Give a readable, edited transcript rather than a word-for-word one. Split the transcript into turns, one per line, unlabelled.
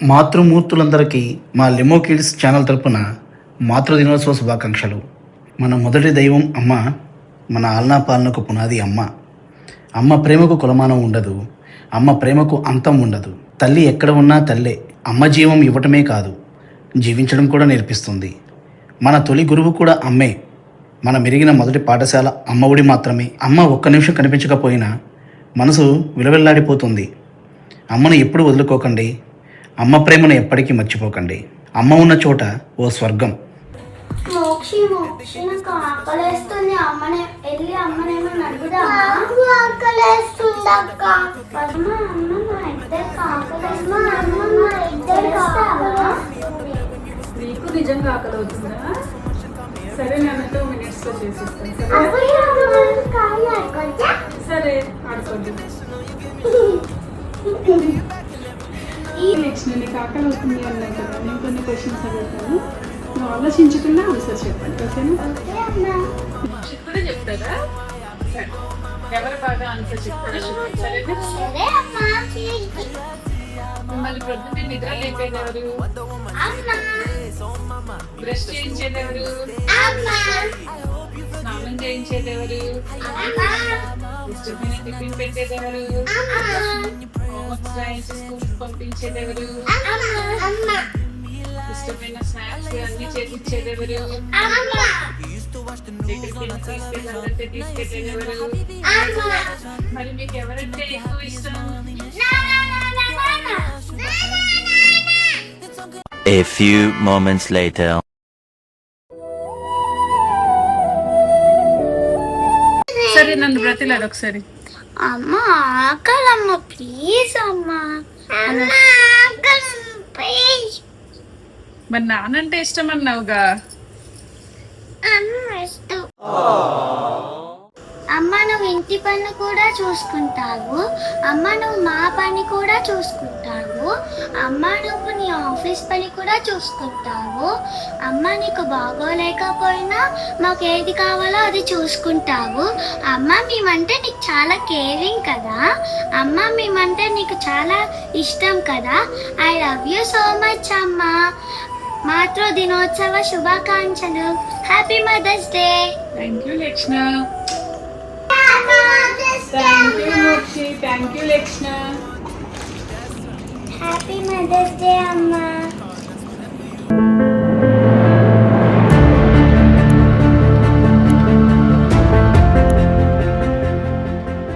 మాతృమూర్తులందరికీ మా లెమో kids channel తరపున మాతృదినోత్సవ శుభాకాంక్షలు. మన మొదటి దైవం అమ్మ. మన ఆలనా పాలనకు పునాది అమ్మ. అమ్మ ప్రేమకు కొలమానం ఉండదు. అమ్మ ప్రేమకు అంతం ఉండదు. తల్లి ఎక్కడ ఉన్నా తల్లే. అమ్మ జీవం ఇవ్వటమే కాదు, జీవించడం కూడా నేర్పిస్తుంది. మన తొలి గురువు కూడా అమ్మే. మన మెరిగిన మొదటి పాఠశాల అమ్మ ఒడి మాత్రమే. అమ్మ ఒక్క నిమిషం కనిపించకపోయినా మనసు విలవిల్లాడిపోతుంది. అమ్మను ఎప్పుడు వదులుకోకండి. అమ్మ ప్రేమను ఎప్పటికీ మర్చిపోకండి. అమ్మ ఉన్న చోట ఓ స్వర్గం.
మోక్షి నాకు ఆకలేస్తుంది. అమ్మనే వెళ్ళి అమ్మనేమో నడుగుదా? ఆకలేస్తుంది అక్క. అమ్మ మా ఇద్దరికి ఆకలేస్తుంది. అమ్మ మా ఇద్దరికి
నీకు నిజంగా ఆకలి అవుతుందా? సరే, నేను 2 minutes లో చేసిస్తాను. సరే, ఆడుకోండి. నెక్స్ట్ నీకు ఆకలి అవుతుంది అన్నా కదా, నేను కొన్ని క్వశ్చన్స్ అడుగుతాను. నువ్వు ఆలోచించకుండా ఆన్సర్ చెప్పండి, ఓకేనా? కూడా చెప్తారా? సరే, ఎవరు బాగా ఆన్సర్ చెప్తారా? సరేనా? మిమ్మల్ని ప్రొద్దున నిద్ర లేపేది ఎవరు? బ్రష్ చేయించేది ఎవరు? స్నానం చేయించేది ఎవరు? ఇష్టమైన టిఫిన్ పెట్టేది ఎవరు? స్కూల్ పంపించేది ఎవరు? ఇష్టమైన స్నాక్స్ అన్ని చేయించేది ఎవరు? తీసుకెళ్ళేది ఎవరు? మరి మీకు ఎవరంటే ఎక్కువ ఇష్టం?
A few moments later.
సరే, నన్ను బ్రతిలాడు ఒకసారి.
అమ్మ ఆకలమ్మ, ప్లీజ్ అమ్మ. ప్లీజ్.
మరి నానంటే ఇష్టం అన్నావుగా.
అమ్మ నువ్వు ఇంటి పని కూడా చూసుకుంటావు. అమ్మ నువ్వు మా పని కూడా చూసుకుంటావు. అమ్మ నువ్వు నీ ఆఫీస్ పని కూడా చూసుకుంటావు. అమ్మ నీకు బాగోలేకపోయినా మాకు ఏది కావాలో అది చూసుకుంటావు. అమ్మ మేమంటే నీకు చాలా కేరింగ్ కదా. అమ్మ మేమంటే నీకు చాలా ఇష్టం కదా. I love you so much అమ్మ. మాతృ దినోత్సవ శుభాకాంక్షలు. Happy mother's day.
Thank you Lakshna. Thank you Mokshi. Thank you Lakshna.
Happy mother's day అమ్మా.